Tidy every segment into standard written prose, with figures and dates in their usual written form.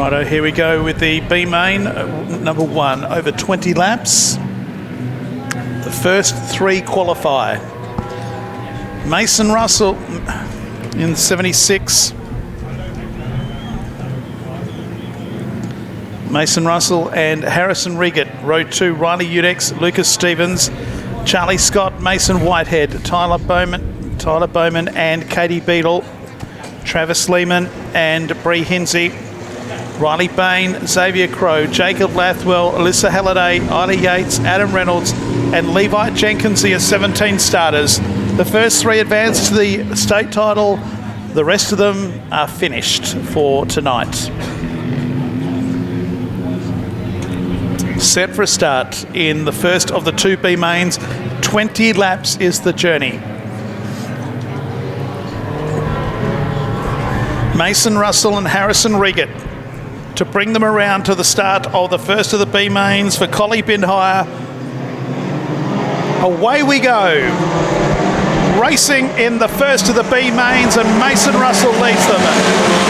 Righto, here we go with the B main, number 1, over 20 laps. The first 3 qualify. Mason Russell in 76. Mason Russell and Harrison Regat. Row 2, Riley Udex, Lucas Stevens, Charlie Scott, Mason Whitehead, Tyler Bowman and Katie Beadle, Travis Lehman and Bree Hinsey, Riley Bain, Xavier Crow, Jacob Lathwell, Alyssa Halliday, Ida Yates, Adam Reynolds and Levi Jenkins, the 17 starters. The first 3 advance to the state title. The rest of them are finished for tonight. Set for a start in the first of the 2 B mains. 20 laps is the journey. Mason Russell and Harrison Regat to bring them around to the start of the first of the B mains for Collie Bin Hire. Away we go. Racing in the first of the B mains, and Mason Russell leads them.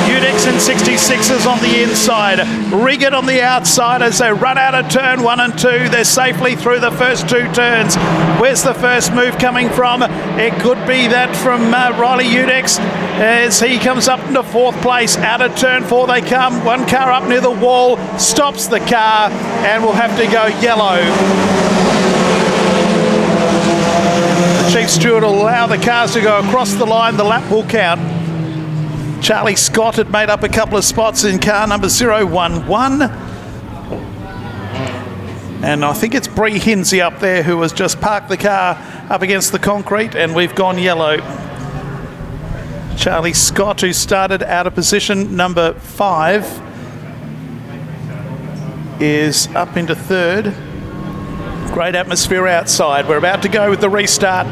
Udex in 66s on the inside. Regat on the outside as they run out of turn 1 and 2. They're safely through the first 2 turns. Where's the first move coming from? It could be that from Riley Udex as he comes up into 4th place. Out of turn 4 they come. 1 car up near the wall, stops the car, and will have to go yellow. The Chief Steward will allow the cars to go across the line. The lap will count. Charlie Scott had made up a couple of spots in car number 011. And I think it's Bree Hinsey up there who has just parked the car up against the concrete, and we've gone yellow. Charlie Scott, who started out of position number 5, is up into 3rd. Great atmosphere outside. We're about to go with the restart.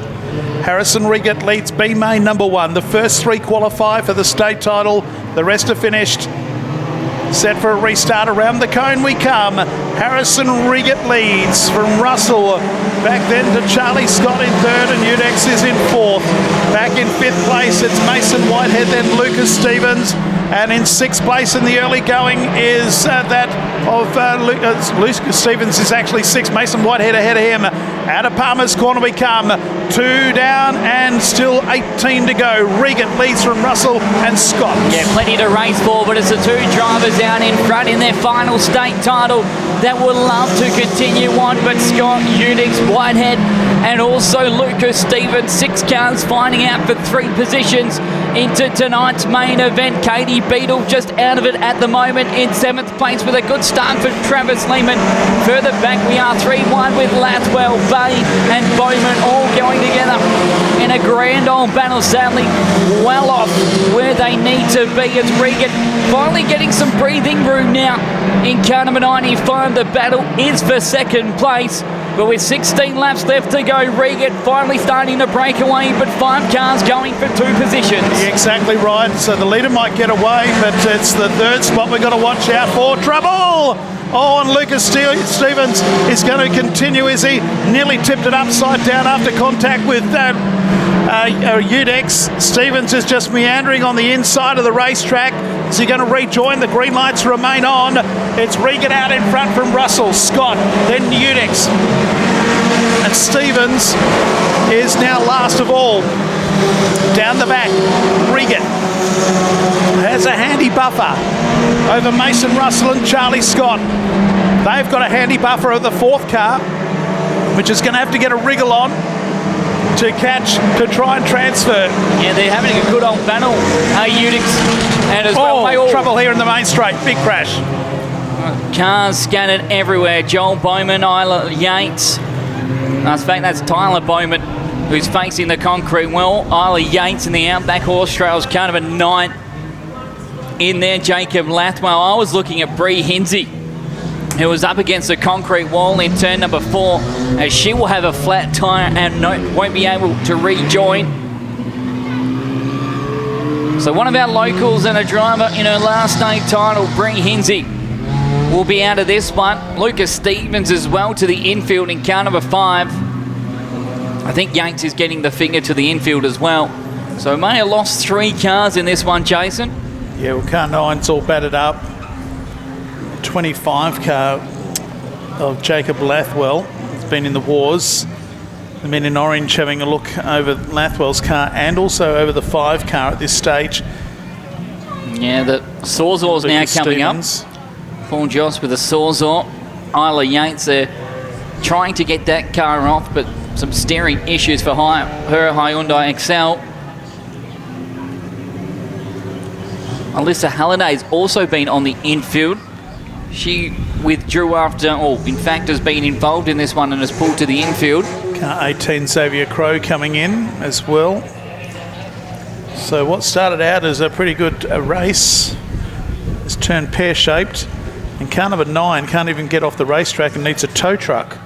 Harrison Regat leads B main number 1. The first 3 qualify for the state title. The rest are finished. Set for a restart. Around the cone we come. Harrison Regat leads from Russell. Back then to Charlie Scott in 3rd, and Udex is in 4th. Back in 5th place it's Mason Whitehead, then Lucas Stevens. And in 6th place in the early going is that of Lucas Stevens is actually 6th. Mason Whitehead ahead of him. Out of Palmer's corner we come. 2 down and still 18 to go. Regat leads from Russell and Scott. Yeah, plenty to race for, but it's the 2 drivers out in front in their final state title that would love to continue on. But Scott, Udex, Whitehead and also Lucas Stevens, 6 cars fighting out for 3 positions into tonight's main event. Katie Beadle just out of it at the moment in 7th place with a good start for Travis Lehman. Further back we are 3-1 with Lathwell, Bay and Bowman all going together in a grand old battle, sadly well off where they need to be. It's Regat finally getting some breathing room now in car number 95. The battle is for 2nd place. But with 16 laps left to go, Regat finally starting to break away, but 5 cars going for 2 positions. Yeah, exactly right. So the leader might get away, but it's the 3rd spot we've got to watch out for. Trouble! Oh, and Lucas Stevens is going to continue as he nearly tipped it upside down after contact with Udex. Stevens is just meandering on the inside of the racetrack. Is he going to rejoin? The green lights remain on. It's Regat out in front from Russell, Scott, then Udex. And Stevens is now last of all. Down the back, Regat has a handy buffer over Mason Russell and Charlie Scott. They've got a handy buffer of the 4th car, which is going to have to get a wriggle on to catch, to try and transfer. Yeah, they're having a good old battle. Udex and as well. Trouble here in the main straight. Big crash. Cars scattered everywhere. Joel Bowman, Isla Yates. In fact, that's Tyler Bowman who's facing the concrete well. Isla Yates in the Outback Horse Trails, kind of a 9 in there. Jacob Lathwell. I was looking at Bree Hinsey, who was up against the concrete wall in turn number 4, as she will have a flat tyre and won't be able to rejoin. So one of our locals and a driver in her last state title, Bree Hinsey, will be out of this one. Lucas Stevens as well to the infield in car number 5. I think Yates is getting the finger to the infield as well. So may have lost 3 cars in this one, Jason. Yeah, well, car 9's all battered up. 25 car of Jacob Lathwell. He's been in the wars. The men in orange having a look over Lathwell's car and also over the 5 car at this stage. Yeah, the Sawzaw's now coming up. Paul Joss with a Sawzaw. Isla Yates there trying to get that car off, but some steering issues for her Hyundai Excel. Alyssa Halliday's also been on the infield. She withdrew after, or in fact has been involved in this one and has pulled to the infield. Car 18, Xavier Crow coming in as well. So what started out as a pretty good race has turned pear-shaped, and car number 9 can't even get off the racetrack and needs a tow truck.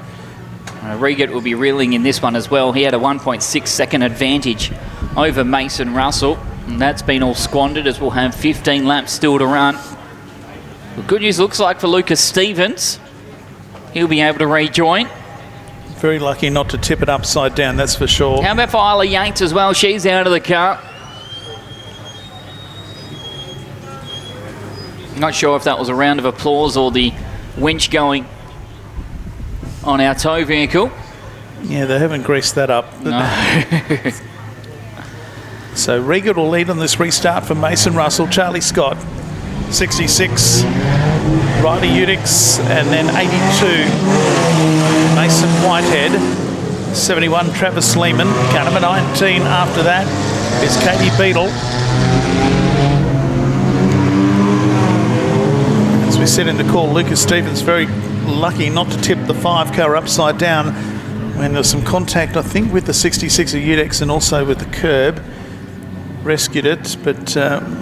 Regat will be reeling in this one as well. He had a 1.6 second advantage over Mason Russell, and that's been all squandered as we'll have 15 laps still to run. The good news looks like for Lucas Stevens, he'll be able to rejoin. Very lucky not to tip it upside down, that's for sure. How about for Isla Yates as well? She's out of the car. Not sure if that was a round of applause or the winch going on our tow vehicle. Yeah, they haven't greased that up. No. So Regan will lead on this restart for Mason Russell. Charlie Scott, 66. Riley Udix, and then 82. Mason Whitehead. 71, Travis Lehman. Car number 19 after that is Katie Beadle. As we said in the call, Lucas Stevens very lucky not to tip the 5 car upside down when there was some contact, I think, with the 66 of Udix and also with the curb. Rescued it, but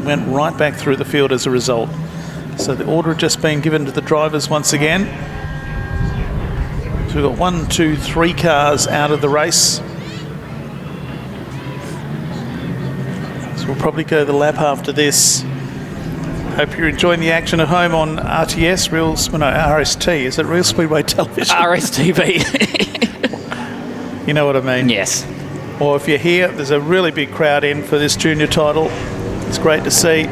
went right back through the field as a result. So the order had just been given to the drivers once again. So we've got 1, 2, 3 cars out of the race. So we'll probably go the lap after this. Hope you're enjoying the action at home on RTS, RST. Is it Real Speedway Television? RSTV. You know what I mean? Yes. Or if you're here, there's a really big crowd in for this junior title. It's great to see.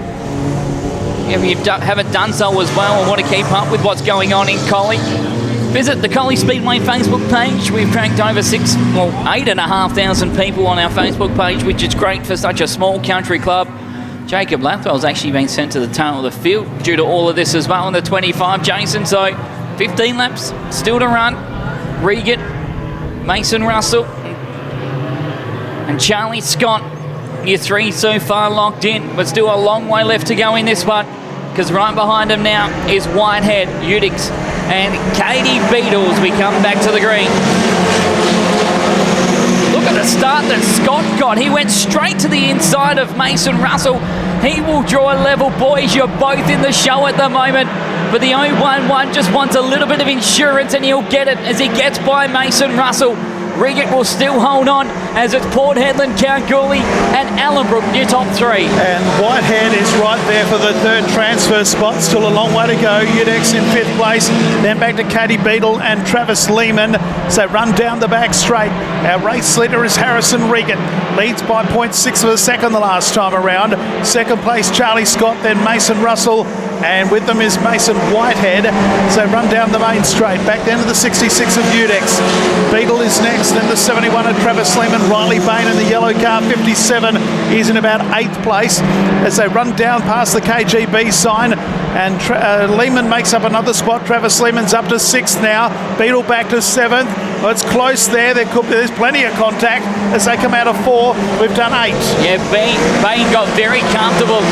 If you haven't done so as well and want to keep up with what's going on in Collie, visit the Collie Speedway Facebook page. We've tracked over 8,500 people on our Facebook page, which is great for such a small country club. Jacob Lathwell's actually been sent to the tail of the field due to all of this as well in the 25, Jason. So 15 laps still to run. Regan, Mason Russell, and Charlie Scott, your 3 so far locked in, but still a long way left to go in this one, because right behind him now is Whitehead, Udix, and Katie Beadle as we come back to the green. Look at the start that Scott got. He went straight to the inside of Mason Russell. He will draw a level. Boys, you're both in the show at the moment, but the 011 just wants a little bit of insurance, and he'll get it as he gets by Mason Russell. Regan will still hold on as it's Port Hedland, Kalgoorlie and Allenbrook, your top 3. And Whitehead is right there for the 3rd transfer spot. Still a long way to go. Udix in 5th place. Then back to Katie Beadle and Travis Lehman. So run down the back straight. Our race leader is Harrison Regan. Leads by 0.6 of a second the last time around. 2nd place, Charlie Scott, then Mason Russell. And with them is Mason Whitehead. So run down the main straight. Back down to the 66 of Udix. Beadle is next. Then the 71 of Travis Lehman. Riley Bain in the yellow car, 57. He's in about 8th place as they run down past the KJB sign. And Lehman makes up another spot. Travis Lehman's up to 6th now. Beadle back to 7th. Well, it's close there. There's plenty of contact as they come out of 4. We've done 8. Yeah, Bain got very comfortable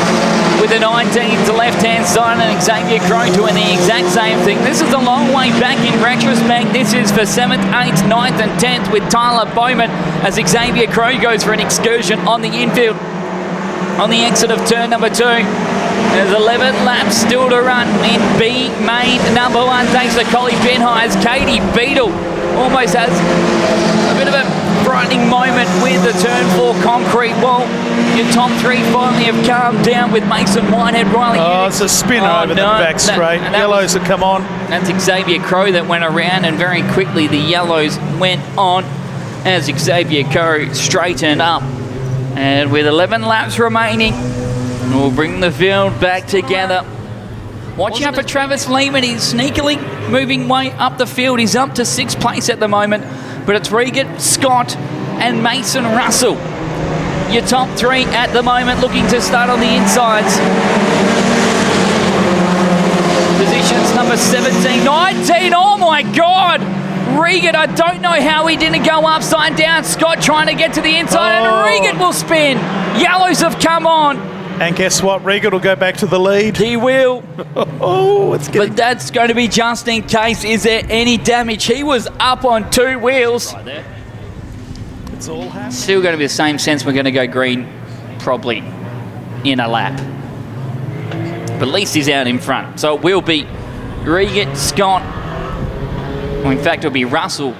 with the 19 to left-hand side, and Xavier Crow doing the exact same thing. This is a long way back in retrospect. This is for 7th, 8th, 9th and 10th with Tyler Bowman as Xavier Crow goes for an excursion on the infield on the exit of turn number 2. There's 11 laps still to run in B main. Number 1 takes the Collie bin high as Katie Beadle almost has a bit of a frightening moment with the turn 4 concrete wall. Your top 3 finally have calmed down with Mason Whitehead, Riley. Oh, it's a spinner over the back straight. Yellows have come on. That's Xavier Crow that went around, and very quickly the yellows went on as Xavier Crow straightened up. And with 11 laps remaining, we'll bring the field back together Watch out for Travis Lehman. He's sneakily moving way up the field. He's up to 6th place at the moment. But it's Regan, Scott and Mason Russell. Your top 3 at the moment, looking to start on the insides. Positions number 17, 19. Oh my God! Regan, I don't know how he didn't go upside down. Scott trying to get to the inside, and Regan will spin. Yellows have come on. And guess what? Regan will go back to the lead. He will. But that's going to be just in case. Is there any damage? He was up on 2 wheels. Right there. It's all happening. Still going to be the same sense. We're going to go green probably in a lap. But at least he's out in front. So it will be Regan, Scott. Well, in fact, it'll be Russell,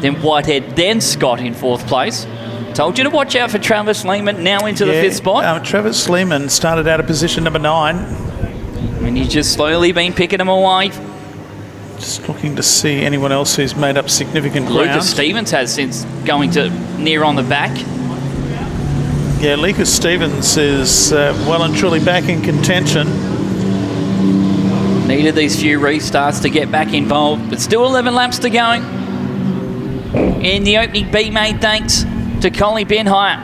then Whitehead, then Scott in 4th place. Told you to watch out for Travis Lehman, now into the 5th spot. Travis Lehman started out of position number 9. And he's just slowly been picking them away. Just looking to see anyone else who's made up significant ground. Lucas Stevens has since going to near on the back. Yeah, Lucas Stevens is well and truly back in contention. Needed these few restarts to get back involved, but still 11 laps to go. In the opening B main, thanks to Collie Benhire.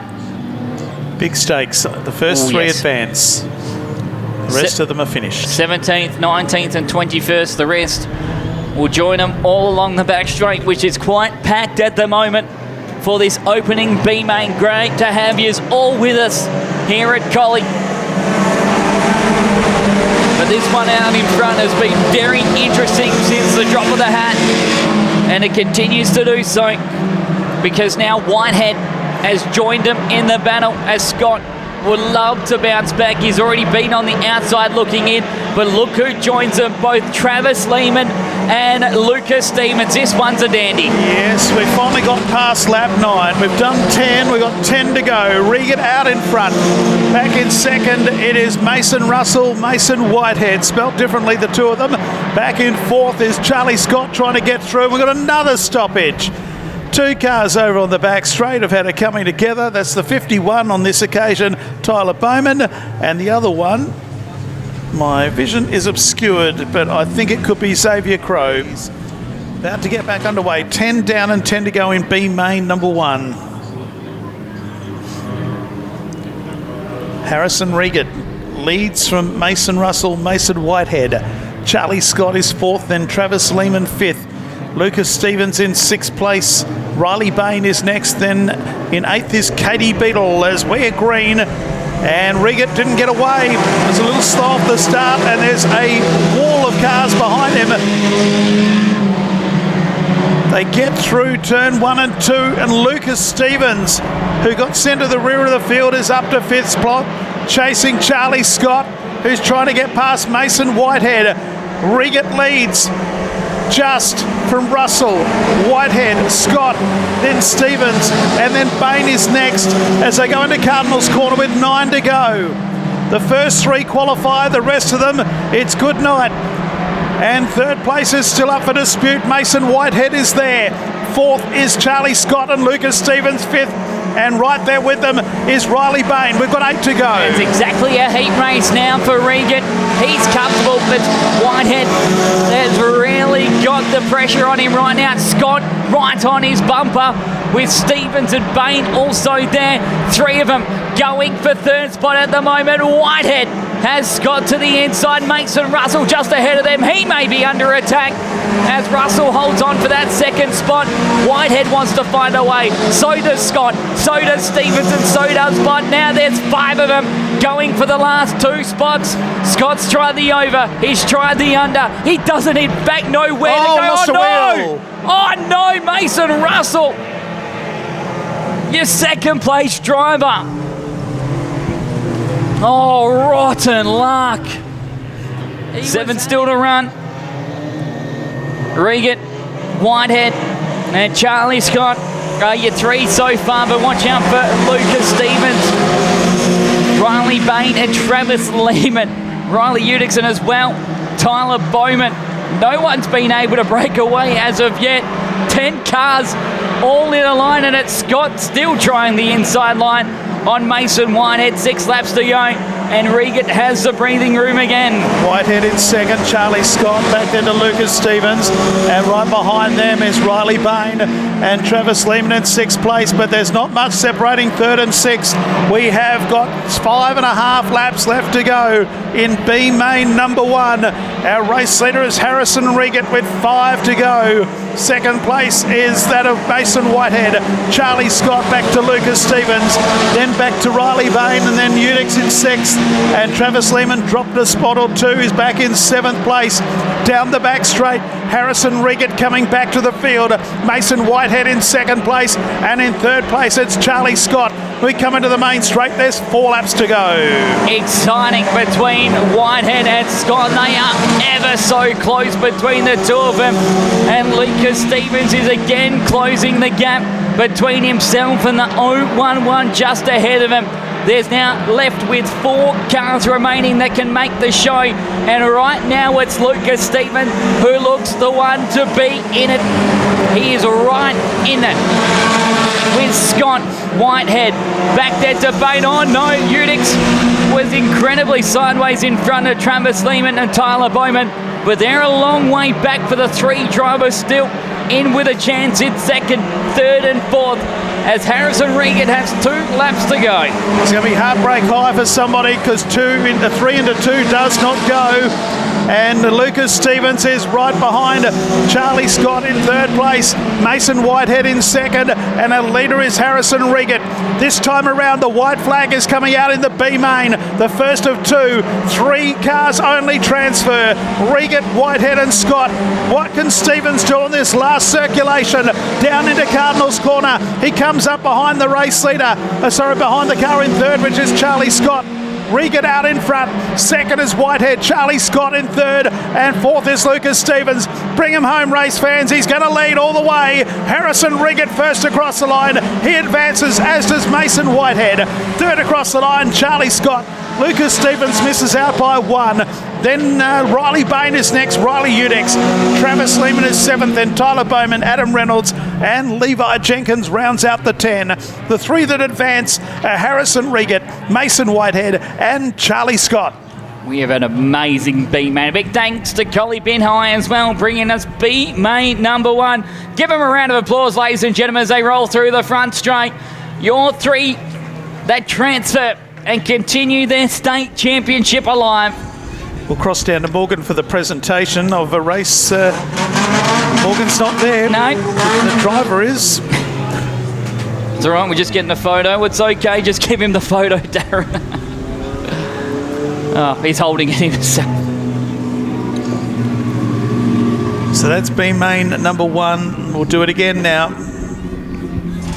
Big stakes. The first 3 advance. The rest of them are finished. 17th, 19th and 21st. The rest will join them all along the back straight, which is quite packed at the moment for this opening B main. Great to have you all with us here at Collie. But this one out in front has been very interesting since the drop of the hat, and it continues to do so, because now Whitehead has joined him in the battle, as Scott would love to bounce back. He's already been on the outside looking in, but look who joins them, both Travis Lehman and Lucas Stevens. This one's a dandy. Yes, we finally got past lap 9. We've done 10, we've got 10 to go. Regan out in front. Back in second, it is Mason Russell, Mason Whitehead, spelt differently, the 2 of them. Back in 4th is Charlie Scott trying to get through. We've got another stoppage. 2 cars over on the back straight have had it coming together. That's the 51 on this occasion, Tyler Bowman, and the other one, my vision is obscured, but I think it could be Xavier Crowe. About to get back underway. 10 down and 10 to go in B main number 1. Harrison Regan leads from Mason Russell, Mason Whitehead. Charlie Scott is 4th, then Travis Lehman 5th. Lucas Stevens in 6th place. Riley Bain is next. Then in 8th is Katie Beadle as we're green. And Regan didn't get away. It was a little slow off the start, and there's a wall of cars behind him. They get through turn 1 and 2, and Lucas Stevens, who got sent to the rear of the field, is up to 5th spot, chasing Charlie Scott, who's trying to get past Mason Whitehead. Regan leads just from Russell, Whitehead, Scott, then Stevens, and then Bain is next as they go into Cardinals Corner with 9 to go. The first 3 qualify, the rest of them, it's good night. And 3rd place is still up for dispute. Mason Whitehead is there. 4th is Charlie Scott and Lucas Stevens 5th. And right there with them is Riley Bain. We've got 8 to go. It's exactly a heat race now for Regan. He's comfortable, but Whitehead has really got the pressure on him right now. Scott right on his bumper with Stevens and Bain also there. 3 of them going for 3rd spot at the moment. Whitehead has Scott to the inside. Mason Russell just ahead of them. He may be under attack as Russell holds on for that 2nd spot. Whitehead wants to find a way. So does Scott. So does Stevens, and so does Bott. Now there's 5 of them going for the last 2 spots. Scott's tried the over. He's tried the under. He doesn't in fact know where to go. Lost no! Oh no, Mason Russell. Your 2nd place driver. Oh, rotten luck. 7 still to run. Regan, Whitehead, and Charlie Scott are your 3 so far, but watch out for Lucas Stevens, Riley Bain, and Travis Lehman. Riley Udixon as well, Tyler Bowman. No one's been able to break away as of yet. 10 cars all in a line, and it's Scott still trying the inside line on Mason Whitehead. 6 laps to go, and Regan has the breathing room again. Whitehead in second, Charlie Scott back into Lucas Stevens, and right behind them is Riley Bain and Travis Lehman in 6th place, but there's not much separating 3rd and 6th. We have got 5.5 laps left to go in B main number 1. Our race leader is Harrison Regan with 5 to go. 2nd place is that of Mason Whitehead. Charlie Scott back to Lucas Stevens, then back to Riley Bain, and then Unix in 6th. And Travis Lehman dropped a spot or 2. He's back in 7th place. Down the back straight, Harrison Regan coming back to the field. Mason Whitehead in 2nd place, and in 3rd place it's Charlie Scott. We come into the main straight. There's 4 laps to go. Exciting between Whitehead and Scott. They are ever so close between the two of them. And Lucas Stevens is again closing the gap between himself and the 011 just ahead of him. There's now left with 4 cars remaining that can make the show. And right now it's Lucas Stevens who looks the one to be in it. He is right in it with Scott. Whitehead back there to Bain. Oh no, Unix was incredibly sideways in front of Travis Lehman and Tyler Bowman, but they're a long way back for the 3 drivers still in with a chance in 2nd, 3rd and 4th as Harrison Regan has 2 laps to go. It's going to be heartbreak high for somebody because 3 into 2 does not go. And Lucas Stevens is right behind Charlie Scott in 3rd place, Mason Whitehead in 2nd, and a leader is Harrison Regan. This time around, the white flag is coming out in the B main, the first of 2. 3 cars only transfer. Regan, Whitehead and Scott. What can Stevens do on this last circulation? Down into Cardinals Corner. He comes up behind the race leader, behind the car in 3rd, which is Charlie Scott. Regan out in front, 2nd is Whitehead, Charlie Scott in 3rd, and 4th is Lucas Stevens. Bring him home, race fans. He's going to lead all the way. Harrison Regan first across the line. He advances, as does Mason Whitehead. 3rd across the line, Charlie Scott. Lucas Stevens misses out by 1. Then Riley Bain is next, Riley Unix. Travis Lehman is 7th, then Tyler Bowman, Adam Reynolds, and Levi Jenkins rounds out the 10. The 3 that advance are Harrison Regan, Mason Whitehead, and Charlie Scott. We have an amazing B main. A big thanks to Collie Ben High as well, bringing us B main number 1. Give them a round of applause, ladies and gentlemen, as they roll through the front straight. Your 3 that transfer and continue their state championship alive. We'll cross down to Morgan for the presentation of a race. Morgan's not there. No. The driver is. It's all right, we're just getting a photo. It's okay, just give him the photo, Darren. Oh, he's holding it himself. So that's B main number 1. We'll do it again now.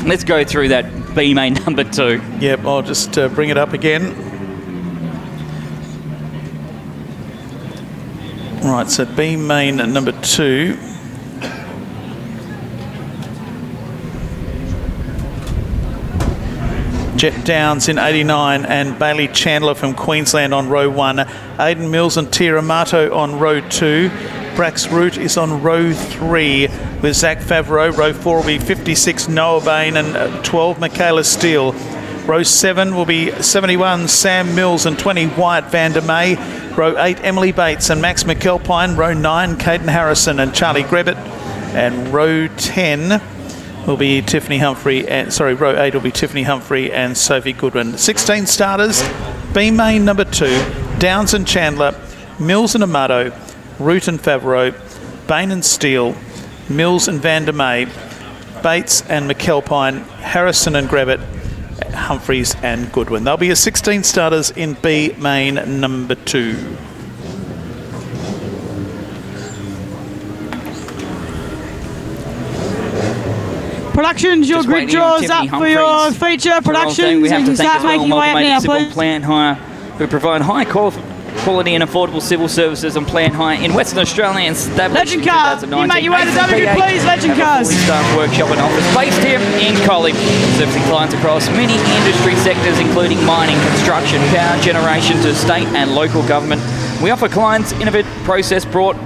Let's go through that B main number 2. Yep, I'll just bring it up again. Right, so B main number 2. Jet Downs in 89 and Bailey Chandler from Queensland on row 1. Aidan Mills and Tira Mato on row 2. Brax Root is on row 3 with Zach Favreau. Row 4 will be 56 Noah Bain and 12 Michaela Steele. Row 7 will be 71 Sam Mills and 20 Wyatt Van der May. Row 8 Emily Bates and Max McAlpine. Row 9 Caden Harrison and Charlie Grebbett. And row 10 will be Tiffany Humphrey and row 8 will be Tiffany Humphrey and Sophie Goodwin. 16 starters. B main number 2, Downs and Chandler, Mills and Amato, Root and Favreau, Bain and Steele, Mills and Van der May, Bates and McAlpine, Harrison and Grebbett, Humphreys and Goodwin. There'll be a 16 starters in B main number 2. Productions, your grid draws up for your feature. Productions, we have to thank start making your way up now, please. Plant Hire, who provide high quality and affordable civil services on Plant Hire in Western Australia and established Legend Cars, you make your way to W, please. Legend Cars. Fully staffed workshop and office based here in Collie, servicing clients across many industry sectors, including mining, construction, power generation to state and local government. We offer clients innovative process brought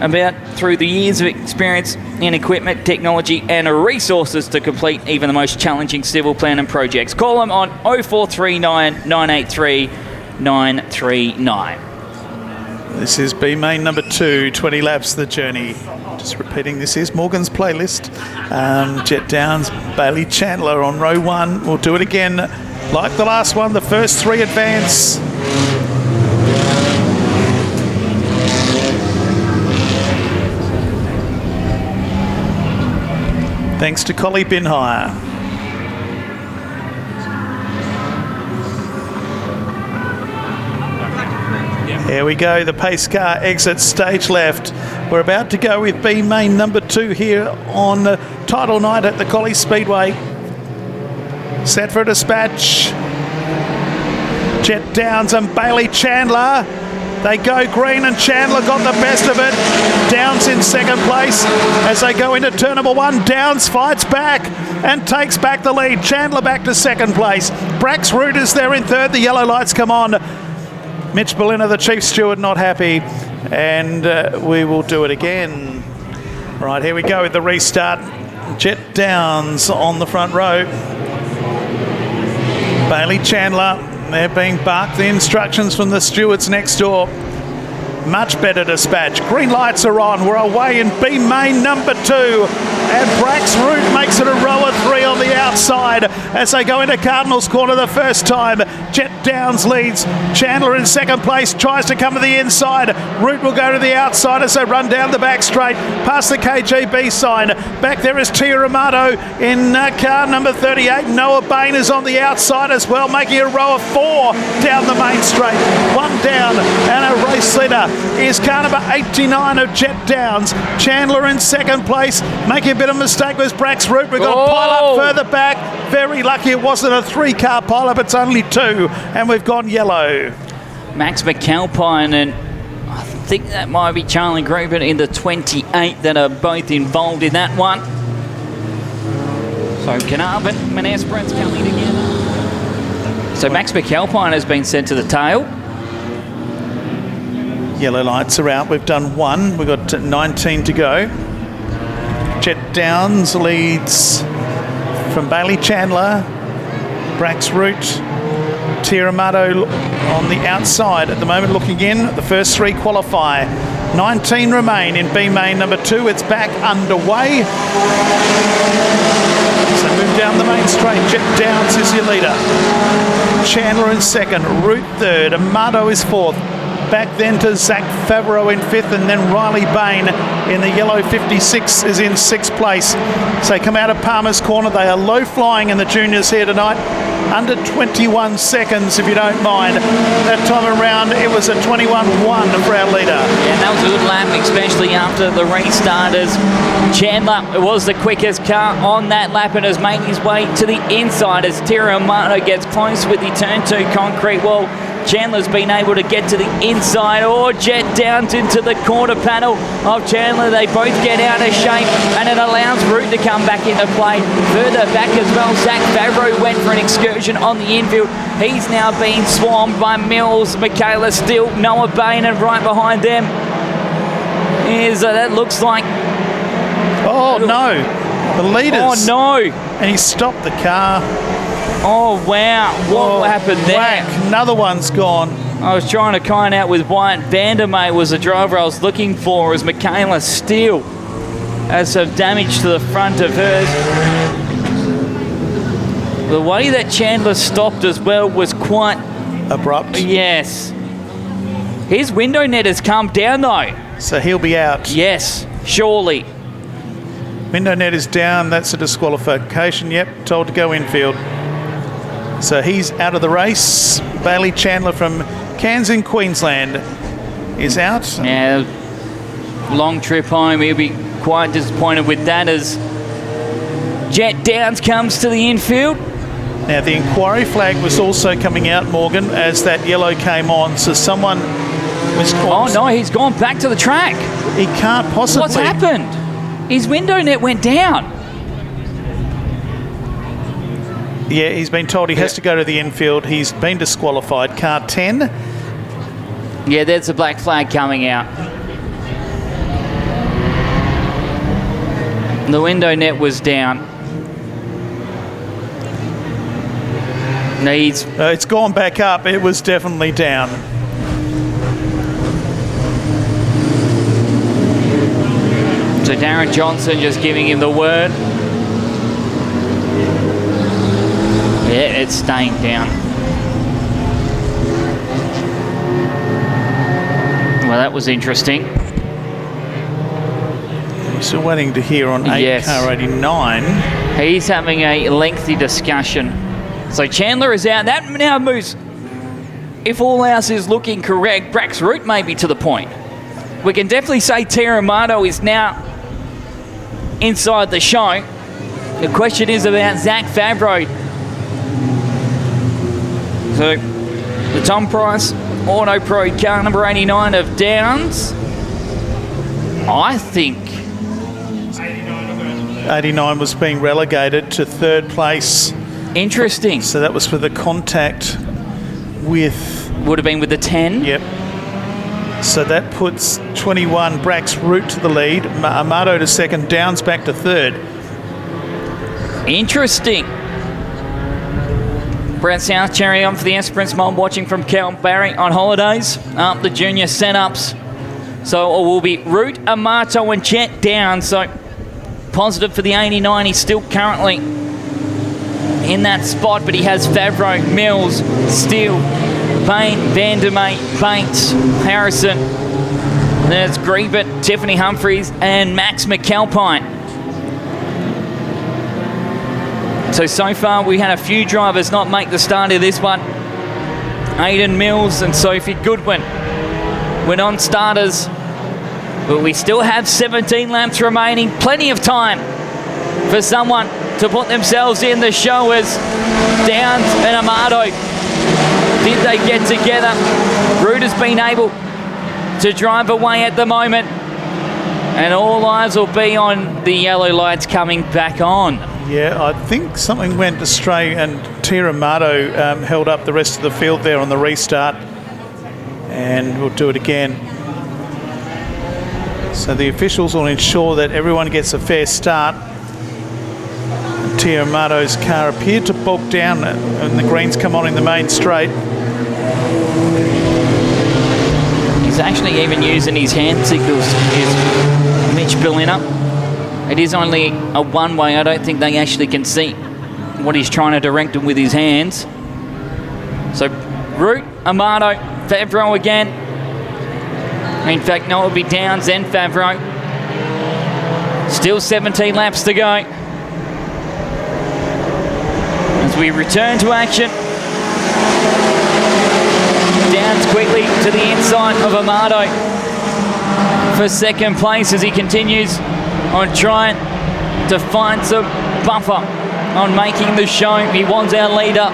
about through the years of experience in equipment, technology and resources to complete even the most challenging civil plan and projects. Call them on 0439 983 939. This is B main number 2, 20 laps the journey. Just repeating, this is Morgan's playlist. Jet Downs, Bailey Chandler on row 1. We'll do it again like the last one. The first 3 advance. Thanks to Collie Bin Hire. Here we go, the pace car exits stage left. We're about to go with B main number 2 here on title night at the Collie Speedway. Set for a dispatch. Jet Downs and Bailey Chandler. They go green and Chandler got the best of it. Downs in second place as they go into turn number 1. Downs fights back and takes back the lead. Chandler back to second place. Brax Root is there in third. The yellow lights come on. Mitch Berliner, the chief steward, not happy. And we will do it again. Right, here we go with the restart. Jet Downs on the front row. Bailey Chandler, they're being barked the instructions from the stewards next door. Much better dispatch. Green lights are on. We're away in B main number 2. And Brax Root makes it a row of 3 on the outside as they go into Cardinals Corner the first time. Jet Downs leads. Chandler in second place tries to come to the inside. Root will go to the outside as they run down the back straight past the KJB sign. Back there is Tia Amato in car number 38. Noah Bain is on the outside as well, making a row of 4 down the main straight. 1 down and a race leader is car number 89 of Jet Downs. Chandler in second place. Making a bit of mistake was Brax Root. We've got pile up further back. Very lucky it wasn't a 3-car pile up, it's only 2. And we've gone yellow. Max McAlpine and I think that might be Charlie Gruber in the 28 that are both involved in that one. So Carnarvon and Esperance coming together. So Max McAlpine has been sent to the tail. Yellow lights are out. We've done 1. We've got 19 to go. Jet Downs leads from Bailey Chandler. Brax Root. Tia Amato on the outside at the moment looking in. The first 3 qualify. 19 remain in B main number 2. It's back underway. So move down the main straight. Jet Downs is your leader. Chandler in second. Root third. Amato is fourth. Back then to Zach Favreau in 5th, and then Riley Bain in the yellow 56 is in 6th place. So come out of Palmer's Corner. They are low flying in the juniors here tonight. Under 21 seconds, if you don't mind. That time around, it was a 21-1 for our leader. Yeah, that was a good lap, especially after the restarters. Chandler was the quickest car on that lap and has made his way to the inside as Tia Amato gets close with the turn 2 concrete wall. Chandler's been able to get to the inside. Jet Downs into the quarter panel of Chandler. They both get out of shape and it allows Root to come back into play. Further back as well, Zach Favreau went for an excursion on the infield. He's now being swarmed by Mills, Michaela Steele, Noah Bain, and right behind them is that looks like... Oh no, the leaders. Oh no. And he stopped the car. Oh, wow. What happened there? Whack. Another one's gone. I was trying to kind out with Wyatt Vandermeer was the driver I was looking for as Michaela Steele has some damage to the front of hers. The way that Chandler stopped as well was quite... abrupt. Yes. His window net has come down though. So he'll be out. Yes, surely. Window net is down. That's a disqualification. Yep, told to go infield. So he's out of the race. Bailey Chandler from Cairns in Queensland is out. Yeah, long trip home. He'll be quite disappointed with that as Jet Downs comes to the infield. Now the inquiry flag was also coming out, Morgan, as that yellow came on. So someone was... Oh no, he's gone back to the track. He can't possibly... What's happened? His window net went down. Yeah, he's been told he has to go to the infield. He's been disqualified. Car 10. Yeah, there's a black flag coming out. The window net was down. Needs. It's gone back up. It was definitely down. So Darren Johnson just giving him the word. Yeah, it's staying down. Well, that was interesting. We're still waiting to hear on car 89. He's having a lengthy discussion. So Chandler is out. That now moves. If all else is looking correct, Brack's route may be to the point. We can definitely say Teramato is now inside the show. The question is about Zach Favreau. So the Tom Price Auto Pro car number 89 of Downs. I think 89 was being relegated to third place. Interesting. So that was for the contact with... Would have been with the 10. Yep. So that puts 21 Brack's route to the lead. Amato to second, Downs back to third. Interesting. Brad Southcherry on for the Esperance Mob, watching from Cal Barry on holidays. Up the junior setups. So it will be Root, Amato and Jet Down. So positive for the 89. He's still currently in that spot, but he has Favreau, Mills, Steele, Payne, Vandermeer, Bates, Harrison. There's Griebert, Tiffany Humphreys, and Max McAlpine. So far we had a few drivers not make the start of this one. Aidan Mills and Sophie Goodwin were non-starters, but we still have 17 laps remaining. Plenty of time for someone to put themselves in the show as Downs and Amato. Did they get together? Root has been able to drive away at the moment, and all eyes will be on the yellow lights coming back on. Yeah, I think something went astray and Teramato held up the rest of the field there on the restart, and we'll do it again. So the officials will ensure that everyone gets a fair start. Teramato's car appeared to bog down and the greens come on in the main straight. He's actually even using his hand signals, is Mitch Bellina. It is only a one-way. I don't think they actually can see what he's trying to direct them with his hands. So Root, Amato, Favreau again. In fact, no, it would be Downs and Favreau. Still 17 laps to go. As we return to action. Downs quickly to the inside of Amato for second place as he continues on trying to find some buffer on making the show. He wants our leader.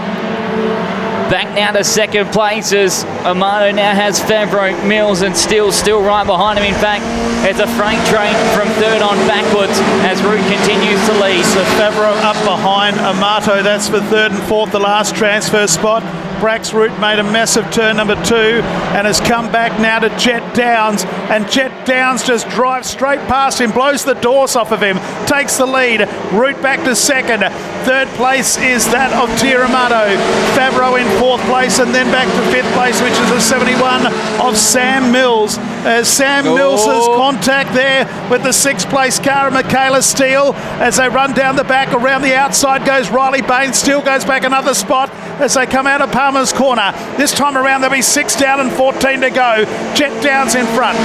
Back now to second place as Amato now has Favreau, Mills and Steele still right behind him. In fact, it's a freight train from third on backwards as Root continues to lead. So Favreau up behind Amato, that's for third and fourth, the last transfer spot. Brack's Root made a massive turn number 2 and has come back now to Jet Downs, and Jet Downs just drives straight past him, blows the doors off of him, takes the lead. Root back to second. Third place is that of Teramato. Favreau in fourth place, and then back to fifth place, which is a 71 of Sam Mills. Sam Mills's contact there with the sixth place car of Michaela Steele as they run down the back. Around the outside goes Riley Bain. Steele goes back another spot as they come out of Palmer's corner. This time around there'll be 6 down and 14 to go. Jet Downs in front.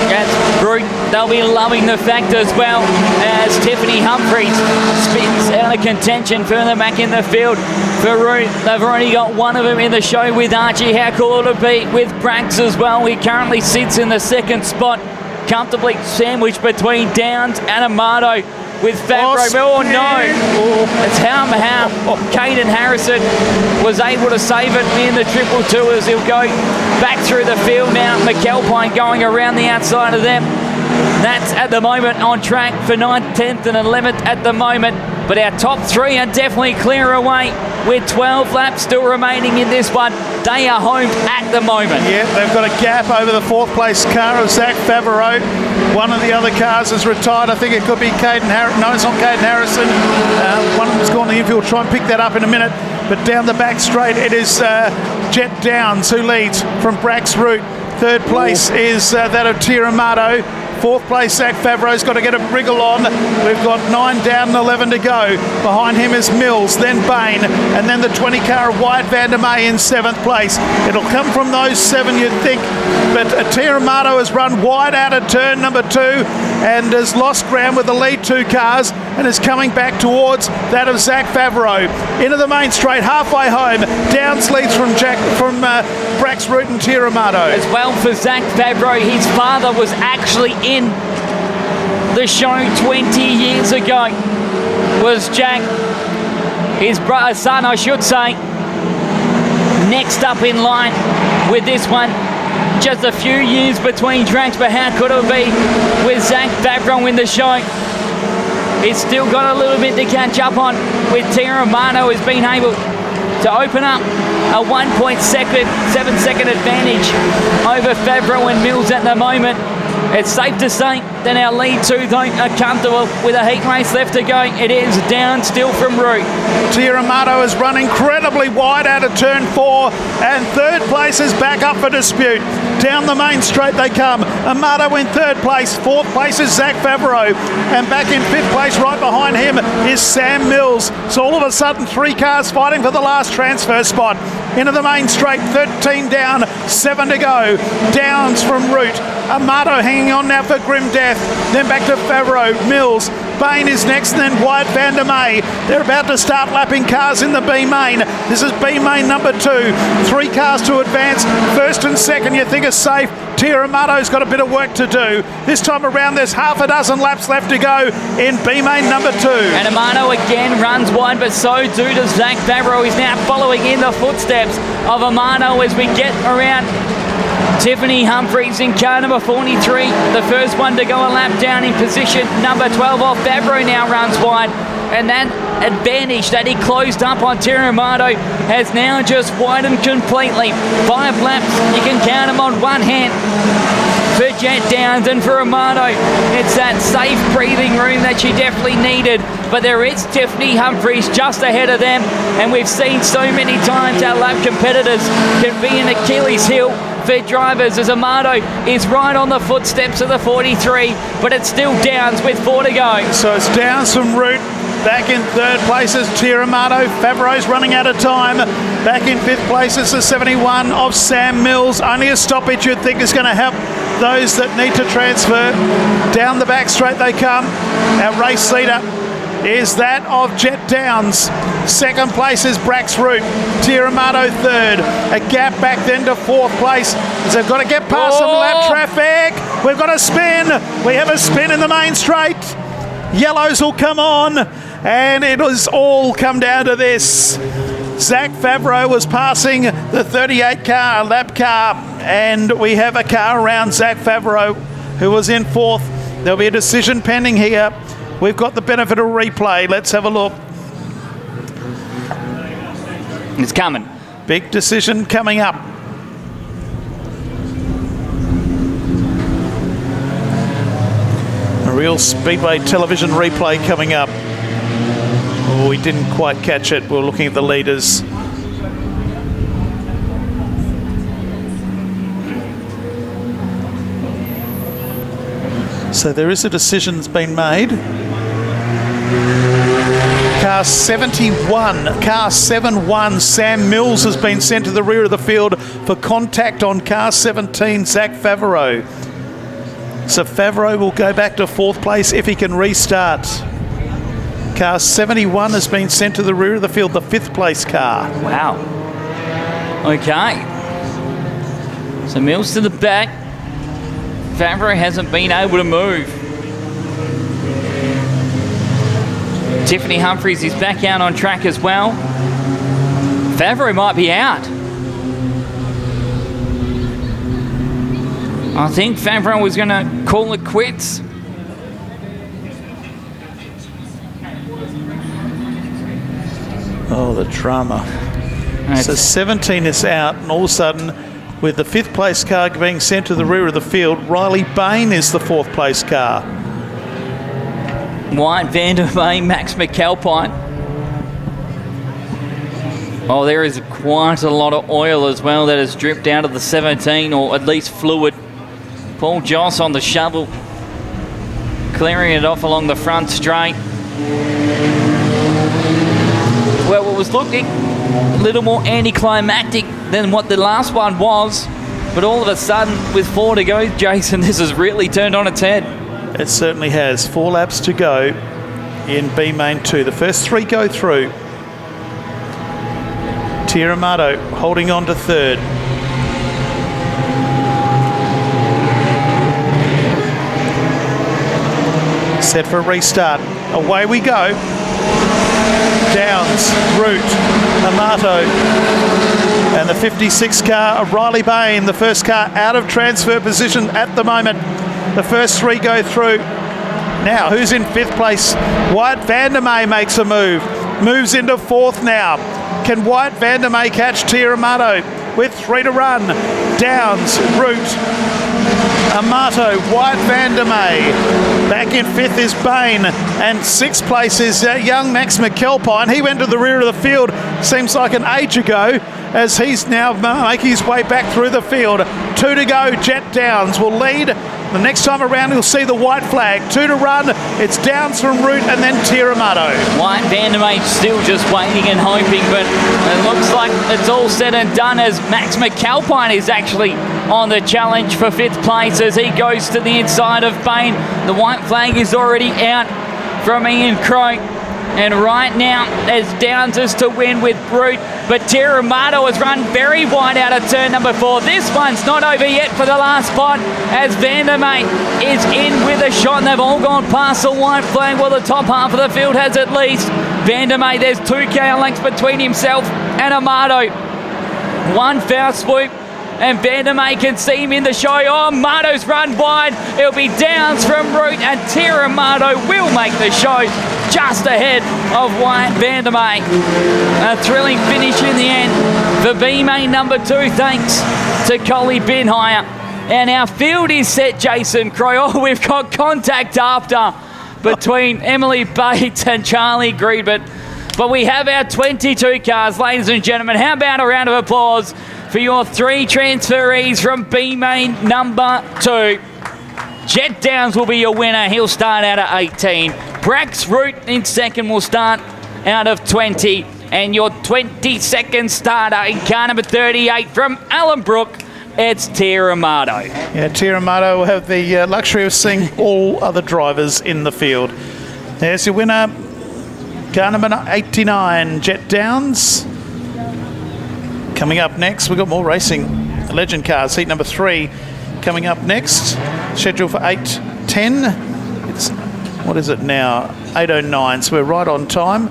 That's Root. They'll be loving the fact as well as Tiffany Humphreys spins out of contention further back in the field for Root. They've already got one of them in the show with Archie. How cool it'll be with Brax as well. He currently sits in the second spot, comfortably sandwiched between Downs and Amato with Favreau. Oh no, it's how Caden Harrison was able to save it in the 222 as he'll go back through the field now. McAlpine going around the outside of them. That's at the moment on track for 9th, 10th and 11th at the moment. But our top 3 are definitely clear away with 12 laps still remaining in this one. They are home at the moment. Yeah, they've got a gap over the fourth place car of Zach Favreau. One of the other cars is retired. I think it could be Caden Harrison. No, it's not Caden Harrison. One of them's gone to the infield. Try and pick that up in a minute. But down the back straight, it is Jet Downs who leads from Brack's route. Third place is that of Tiramato. Fourth place, Zach Favreau's got to get a wriggle on. We've got 9 down and 11 to go. Behind him is Mills, then Bain, and then the 20 car of Wyatt van der May in 7th place. It'll come from those 7, you'd think, but Tiramato has run wide out of turn number 2 and has lost ground with the lead 2 cars and is coming back towards that of Zach Favreau. Into the main straight, halfway home. Downs leads from Brack's route and Tiramato. As well for Zach Favreau, his father was actually in the show 20 years ago. Was Jack, his son I should say, next up in line with this one. Just a few years between tracks, but how could it be with Zach Favreau in the show? He's still got a little bit to catch up on with Tiramato has been able to open up a 1.7 second advantage over Favreau and Mills at the moment. It's safe to say that our lead 2 though are comfortable with a heat race left to go. It is down still from route. Tiramato has run incredibly wide out of turn 4 and third place is back up for dispute. Down the main straight they come. Amato in 3rd place. 4th place is Zach Favreau. And back in 5th place right behind him is Sam Mills. So all of a sudden 3 cars fighting for the last transfer spot. Into the main straight, 13 down, 7 to go. Downs from route. Amato hanging on now for grim death. Then back to Favreau, Mills. Bain is next, and then Wyatt van der May. They're about to start lapping cars in the B main. This is B main number 2. 3 cars to advance. 1st and 2nd you think are safe. Tiramato's got a bit of work to do. This time around there's half a dozen laps left to go in B main number 2. And Amato again runs wide, but so too does Zach Favreau. He's now following in the footsteps of Amato as we get around Tiffany Humphries in car number 43, the first one to go a lap down in position number 12 off. Favreau now runs wide, and that advantage that he closed up on Tiramato has now just widened completely. 5 laps, you can count them on one hand for Jet Downs, and for Amato, it's that safe breathing room that you definitely needed. But there is Tiffany Humphries just ahead of them, and we've seen so many times our lap competitors can be an Achilles heel for drivers as Amato is right on the footsteps of the 43, but it's still Downs with 4 to go. So it's Downs from route. Back in 3rd place is Tiramato. Favreau's running out of time. Back in 5th place is the 71 of Sam Mills. Only a stoppage you'd think is going to help those that need to transfer. Down the back straight they come. Our race leader is that of Jet Downs. 2nd place is Brack's route. Tiramato 3rd. A gap back then to 4th place. As they've got to get past some lap traffic. We've got a spin. We have a spin in the main straight. Yellows will come on. And it has all come down to this. Zach Favreau was passing the 38 car, lap car. And we have a car around Zach Favreau, who was in 4th. There'll be a decision pending here. We've got the benefit of replay. Let's have a look. It's coming. Big decision coming up. A real Speedway television replay coming up. Oh, we didn't quite catch it. We're looking at the leaders. So there is a decision that's been made. Car 71, Sam Mills has been sent to the rear of the field for contact on car 17, Zach Favreau. So Favreau will go back to 4th place if he can restart. Car 71 has been sent to the rear of the field, the 5th place car. Wow. Okay. So Mills to the back. Favreau hasn't been able to move. Tiffany Humphries is back out on track as well. Favreau might be out. I think Favreau was going to call it quits. Oh, the drama. So 17 is out, and all of a sudden with the 5th place car being sent to the rear of the field. Riley Bain is the 4th place car. White, Vandermeer, Max McAlpine. Oh, there is quite a lot of oil as well that has dripped out of the 17, or at least fluid. Paul Joss on the shovel, clearing it off along the front straight. Well, it was looking a little more anticlimactic than what the last one was, but all of a sudden, with 4 to go, Jason, this has really turned on its head. It certainly has. 4 laps to go in B Main 2. The first 3 go through. Tiramato holding on to 3rd. Set for a restart. Away we go. Downs, Root, Amato, and the 56 car of Riley Bain, the first car out of transfer position at the moment. The first 3 go through. Now, who's in 5th place? White Vandermeer makes a move. Moves into 4th now. Can White Vandermeer catch Tiramato with 3 to run? Downs, Root, Amato, White Vandermeer. Back in 5th is Bain, and 6th place is young Max McAlpine. He went to the rear of the field, seems like an age ago, as he's now making his way back through the field. 2 to go, Jet Downs will lead. The next time around, you'll see the white flag. 2 to run. It's Downs from Root and then Tiramato. White Vandermeer still just waiting and hoping, but it looks like it's all said and done as Max McAlpine is actually on the challenge for 5th place as he goes to the inside of Bain. The white flag is already out from Ian Crow. And right now, as Downs is to win with Root, but Tiramato has run very wide out of turn number 4. This one's not over yet for the last spot, as Vandermeer is in with a shot, and they've all gone past the white flag. Well, the top half of the field has at least. Vandermeer, there's 2k lengths between himself and Amato. 1 foul swoop, and Vandermeer can see him in the show. Oh, Amato's run wide. It'll be Downs from Root, and Tiramato will make the show just ahead of White Vandermeer. A thrilling finish in the end for B Main number 2, thanks to Collie Binhire. And our field is set, Jason Crow. Oh, we've got contact after between Emily Bates and Charlie Greedbert. But we have our 22 cars, ladies and gentlemen. How about a round of applause for your 3 transferees from B Main number 2. Jet Downs will be your winner. He'll start out at 18. Brax Root in second will start out of 20. And your 22nd starter in car number 38 from Allenbrook, it's Tiramato. Yeah, Tiramato will have the luxury of seeing all other drivers in the field. There's your winner, car number 89, Jet Downs. Coming up next, we've got more racing. Legend cars, heat number 3 coming up next. Scheduled for 8:10. It's, what is it now? 8:09, so we're right on time.